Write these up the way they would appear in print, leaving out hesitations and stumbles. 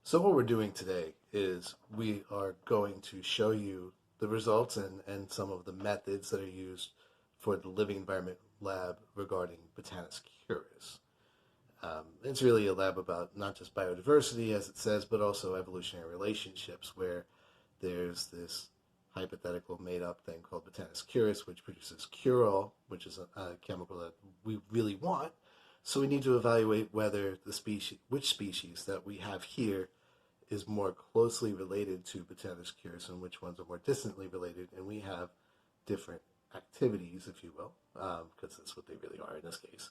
So what we're doing today is we are going to show you the results and some of the methods that are used for the living environment lab regarding Botanus curus. It's really a lab about not just biodiversity, as it says, but also evolutionary relationships, where there's this hypothetical made-up thing called Botanus curus, which produces curol, which is a chemical that we really want. So we need to evaluate whether which species that we have here is more closely related to Botanus curus and which ones are more distantly related. And we have different activities, if you will, because that's what they really are in this case,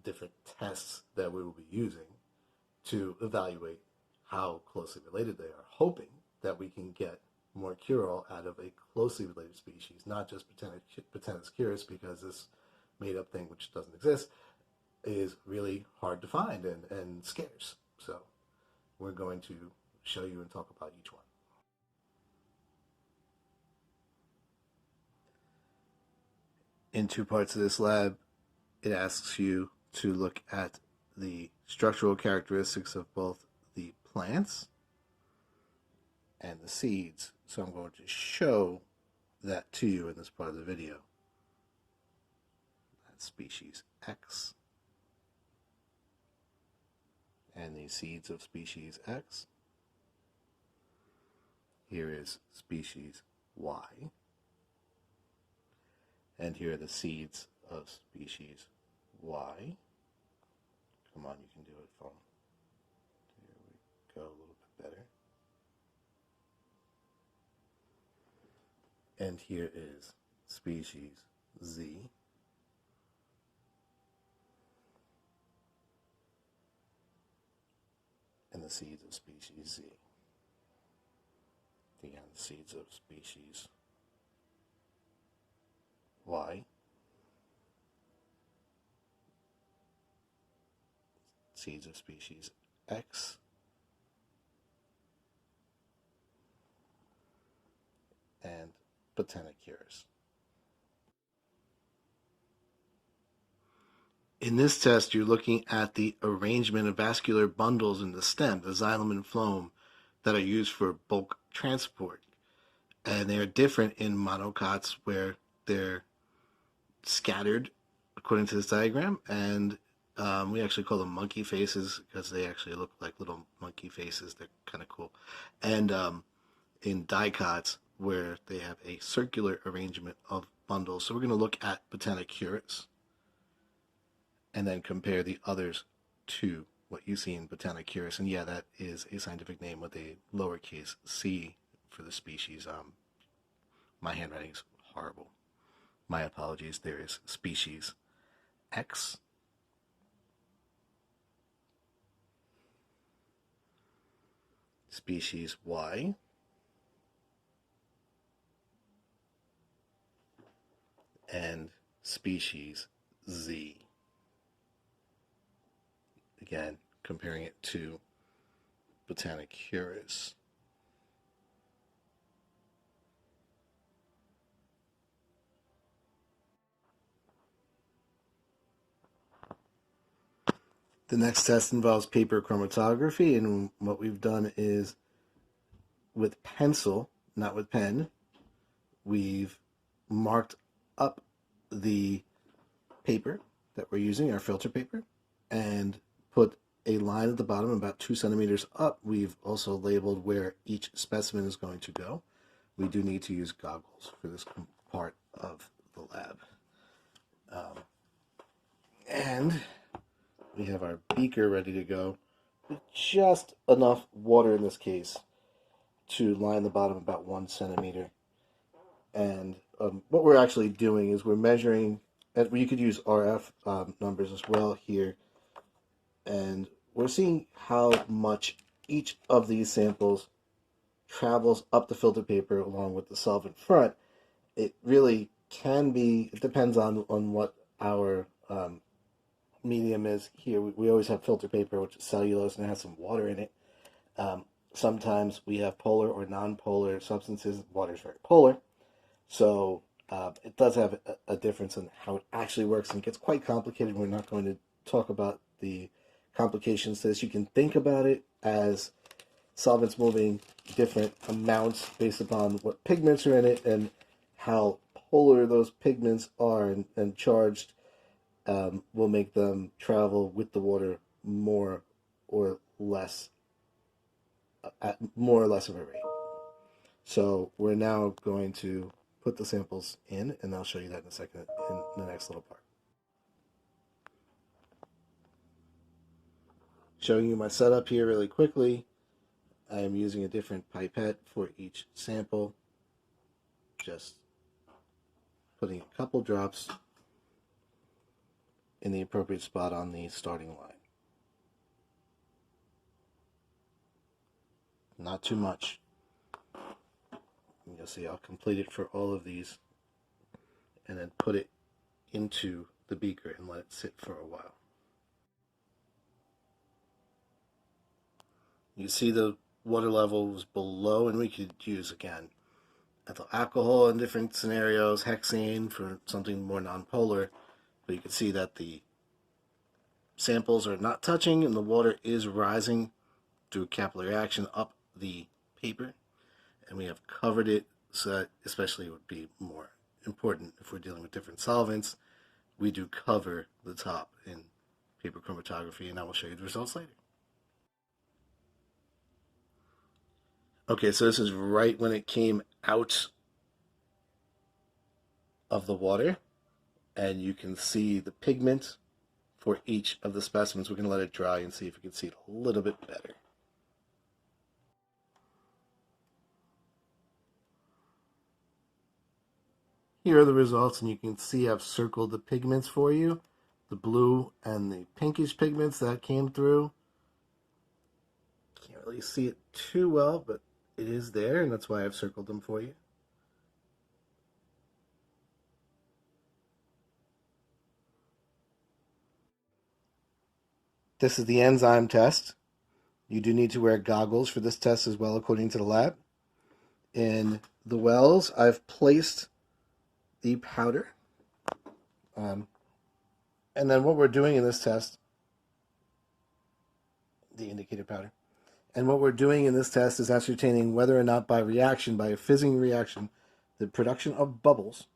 different tests that we will be using to evaluate how closely related they are, hoping that we can get more curol out of a closely related species, not just Botanus curus, because this made up thing, which doesn't exist, is really hard to find and scarce. So we're going to show you and talk about each one. In two parts of this lab, it asks you to look at the structural characteristics of both the plants and the seeds. So I'm going to show that to you in this part of the video. That's species X and the seeds of species X. Here is species Y. And here are the seeds of species Y. Come on, you can do it, phone. Here we go, a little bit better. And here is species Z. And the seeds of species Z. Again, the seeds of species Y. Seeds of species X. And Botana curus. In this test, you're looking at the arrangement of vascular bundles in the stem, the xylem and phloem, that are used for bulk transport. And they are different in monocots, where they're scattered according to this diagram, and we actually call them monkey faces because they actually look like little monkey faces. They're kind of cool. And in dicots, where they have a circular arrangement of bundles. So we're going to look at Botana curus and then compare the others to what you see in Botana curus. And yeah, that is a scientific name with a lowercase c for the species. My handwriting is horrible. My apologies. There is species X, species Y, and species Z. Again, comparing it to Botana curus. The next test involves paper chromatography, and what we've done is with pencil, not with pen, we've marked up the paper that we're using, our filter paper, and put a line at the bottom about 2 centimeters up. We've also labeled where each specimen is going to go. We do need to use goggles for this part of the lab. And we have our beaker ready to go with just enough water in this case to line the bottom about 1 centimeter. And what we're actually doing is we're measuring, and you could use RF numbers as well here, and we're seeing how much each of these samples travels up the filter paper along with the solvent front. It really can be, it depends on what our medium is. Here we always have filter paper, which is cellulose and it has some water in it. Sometimes we have polar or non-polar substances. Water is very polar, so it does have a difference in how it actually works, and it gets quite complicated. We're not going to talk about the complications to this. You can think about it as solvents moving different amounts based upon what pigments are in it and how polar those pigments are and charged will make them travel with the water more or less at more or less of a rate. So we're now going to put the samples in, and I'll show you that in a second in the next little part. Showing you my setup here really quickly. I am using a different pipette for each sample. Just putting a couple drops in the appropriate spot on the starting line. Not too much. You'll see I'll complete it for all of these and then put it into the beaker and let it sit for a while. You see the water level was below, and we could use, again, ethyl alcohol in different scenarios, hexane for something more nonpolar, but you can see that the samples are not touching and the water is rising through capillary action up the paper, and we have covered it so that, especially it would be more important if we're dealing with different solvents, we do cover the top in paper chromatography, and I will show you the results later. Okay, so this is right when it came out of the water, and you can see the pigment for each of the specimens. We're going to let it dry and see if we can see it a little bit better. Here are the results, and you can see I've circled the pigments for you, the blue and the pinkish pigments that came through. Can't really see it too well, but it is there, and that's why I've circled them for you. This is the enzyme test. You do need to wear goggles for this test as well, according to the lab. In the wells, I've placed the powder. And then what we're doing in this test, the indicator powder, and what we're doing in this test is ascertaining whether or not by reaction, by a fizzing reaction, the production of bubbles,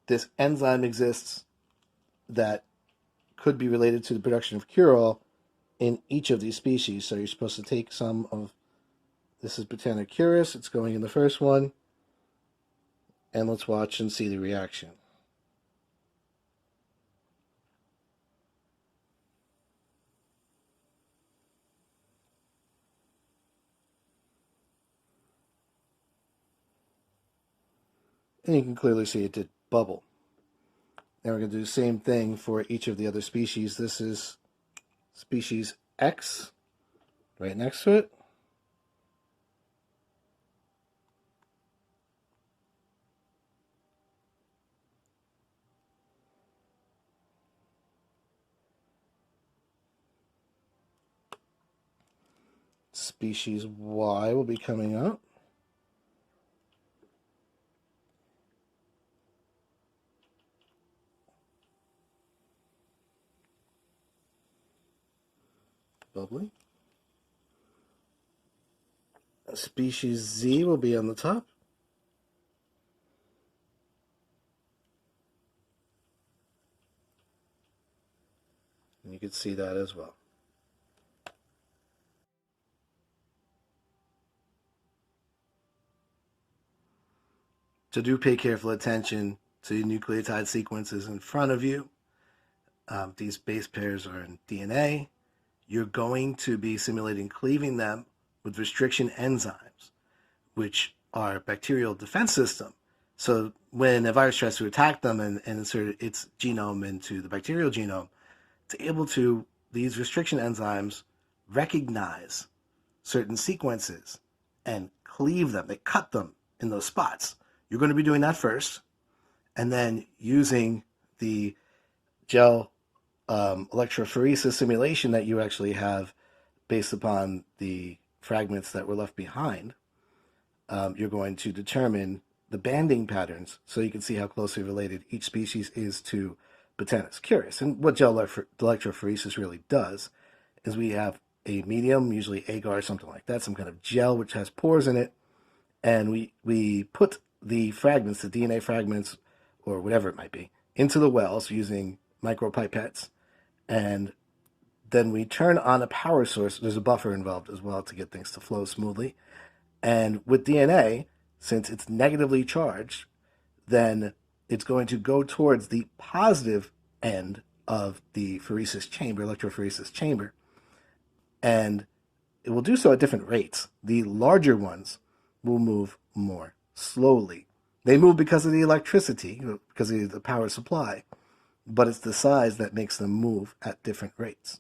this enzyme exists that could be related to the production of curol in each of these species. So you're supposed to take some of, this is Botana curus, it's going in the first one, and let's watch and see the reaction. And you can clearly see it did bubble. Now we're going to do the same thing for each of the other species. This is species X, right next to it. Species Y will be coming up. Bubbly. Species Z will be on the top. And you can see that as well. So do pay careful attention to nucleotide sequences in front of you. These base pairs are in DNA. You're going to be simulating cleaving them with restriction enzymes, which are a bacterial defense system. So when a virus tries to attack them and insert its genome into the bacterial genome, it's able to, these restriction enzymes recognize certain sequences and cleave them. They cut them in those spots. You're going to be doing that first, and then using the gel electrophoresis simulation that you actually have based upon the fragments that were left behind, you're going to determine the banding patterns so you can see how closely related each species is to Botana curus. And what gel electrophoresis really does is we have a medium, usually agar or something like that, some kind of gel which has pores in it, and we put the fragments, the DNA fragments, or whatever it might be, into the wells using micropipettes, and then we turn on a power source. There's a buffer involved as well to get things to flow smoothly. And with DNA, since it's negatively charged, then it's going to go towards the positive end of the phoresis chamber, electrophoresis chamber, and it will do so at different rates. The larger ones will move more slowly. They move because of the electricity, because of the power supply, but it's the size that makes them move at different rates.